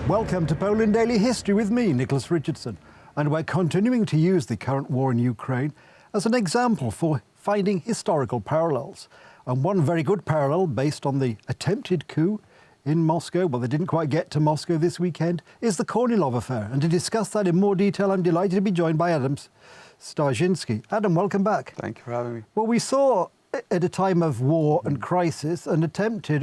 Welcome to Poland Daily History with me, Nicholas Richardson. And we're continuing to use the current war in Ukraine as an example for finding historical parallels. And one very good parallel, based on the attempted coup in Moscow, well, they didn't quite get to Moscow this weekend, is the Kornilov affair. And to discuss that in more detail, I'm delighted to be joined by Adam Starzyński. Adam, welcome back. Thank you for having me. Well, we saw at a time of war and crisis an attempted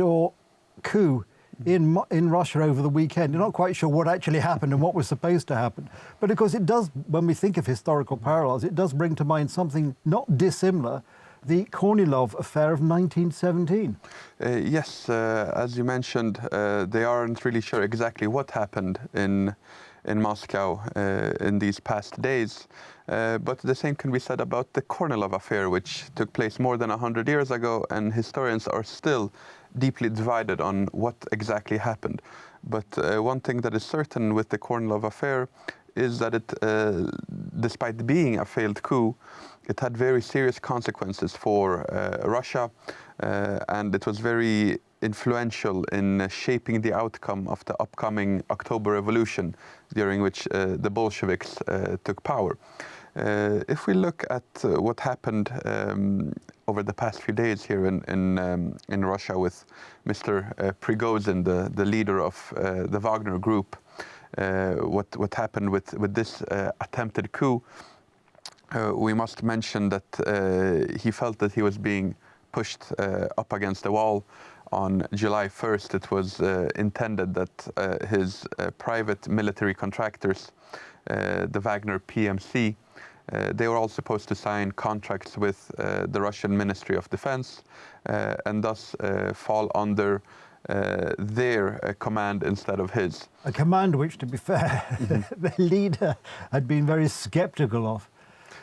coup in Russia over the weekend. You're not quite sure what actually happened and what was supposed to happen. But of course it does, when we think of historical parallels, it does bring to mind something not dissimilar, the Kornilov affair of 1917. Yes, as you mentioned, they aren't really sure exactly what happened in Moscow in these past days. But the same can be said about the Kornilov affair, which took place more than 100 years ago, and historians are still deeply divided on what exactly happened. But one thing that is certain with the Kornilov affair is that it, despite being a failed coup, it had very serious consequences for Russia, and it was very influential in shaping the outcome of the upcoming October Revolution, during which the Bolsheviks took power. If we look at what happened over the past few days here in Russia with Mr. Prigozhin, the leader of the Wagner Group, what happened with this attempted coup, we must mention that he felt that he was being pushed up against the wall. On July 1st, it was intended that his private military contractors, the Wagner PMC, they were all supposed to sign contracts with the Russian Ministry of Defense and thus fall under their command instead of his. A command which, to be fair, the leader had been very skeptical of.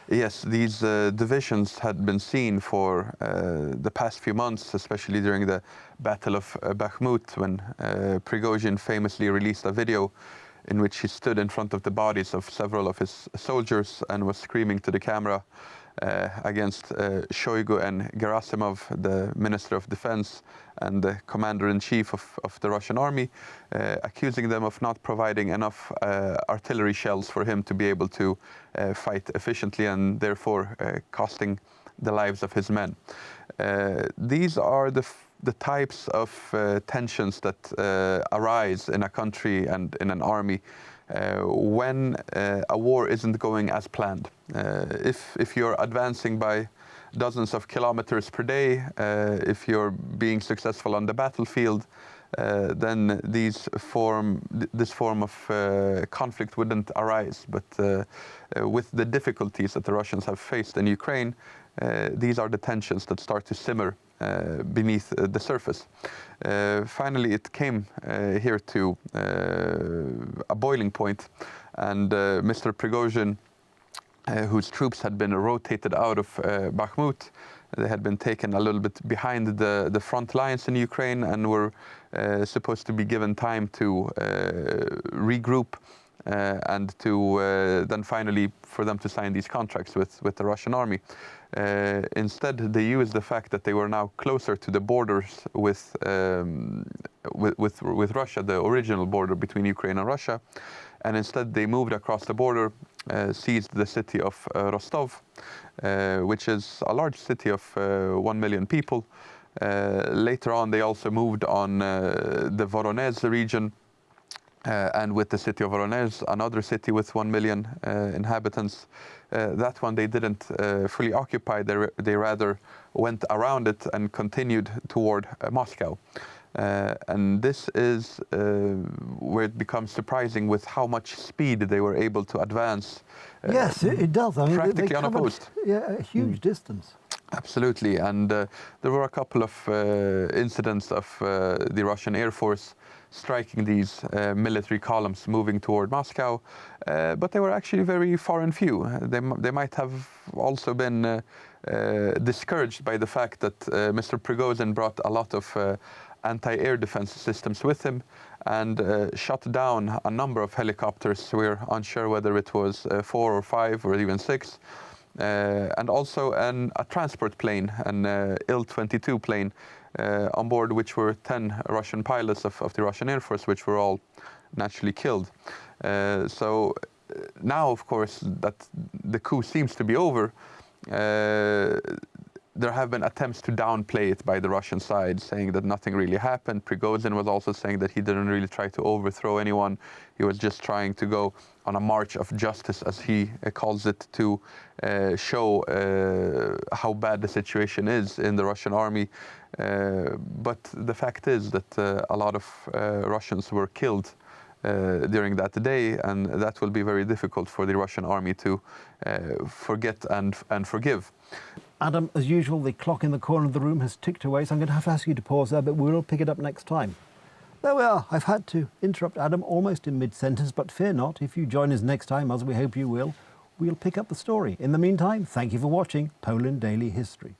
Yes, these divisions had been seen for the past few months, especially during the Battle of Bakhmut, when Prigozhin famously released a video in which he stood in front of the bodies of several of his soldiers and was screaming to the camera against Shoigu and Gerasimov, the Minister of Defense and the Commander-in-Chief of the Russian Army, accusing them of not providing enough artillery shells for him to be able to fight efficiently, and therefore costing the lives of his men. These are the types of tensions that arise in a country and in an army when a war isn't going as planned. If you're advancing by dozens of kilometers per day, if you're being successful on the battlefield, then this form of conflict wouldn't arise. But with the difficulties that the Russians have faced in Ukraine, these are the tensions that start to simmer beneath the surface. Finally, it came here to a boiling point, and Mr. Prigozhin, whose troops had been rotated out of Bakhmut, they had been taken a little bit behind the front lines in Ukraine and were supposed to be given time to regroup and to then finally for them to sign these contracts with the Russian army. Instead, they used the fact that they were now closer to the borders with Russia, the original border between Ukraine and Russia, and instead they moved across the border, seized the city of Rostov, which is a large city of 1 million people. Later on, they also moved on the Voronezh region, and with the city of Voronezh, another city with 1 million inhabitants. That one they didn't fully occupy, they rather went around it and continued toward Moscow. And this is where it becomes surprising with how much speed they were able to advance. Yes, it does. I mean, practically unopposed. Yeah, a huge distance. Absolutely, and there were a couple of incidents of the Russian Air Force striking these military columns moving toward Moscow, but they were actually very far and few. They might have also been discouraged by the fact that Mr. Prigozhin brought a lot of anti-air defense systems with him and shot down a number of helicopters. We're unsure whether it was 4 or 5 or even 6. And also a transport plane, an Il-22 plane, on board which were 10 Russian pilots of the Russian Air Force, which were all naturally killed. So now, of course, that the coup seems to be over, there have been attempts to downplay it by the Russian side, saying that nothing really happened. Prigozhin was also saying that he didn't really try to overthrow anyone. He was just trying to go on a march of justice, as he calls it, to show how bad the situation is in the Russian army. But the fact is that a lot of Russians were killed during that day, and that will be very difficult for the Russian army to forget and forgive. Adam, as usual, the clock in the corner of the room has ticked away, so I'm going to have to ask you to pause there, but we'll pick it up next time. There we are. I've had to interrupt Adam almost in mid-sentence, but fear not, if you join us next time, as we hope you will, we'll pick up the story. In the meantime, thank you for watching Poland Daily History.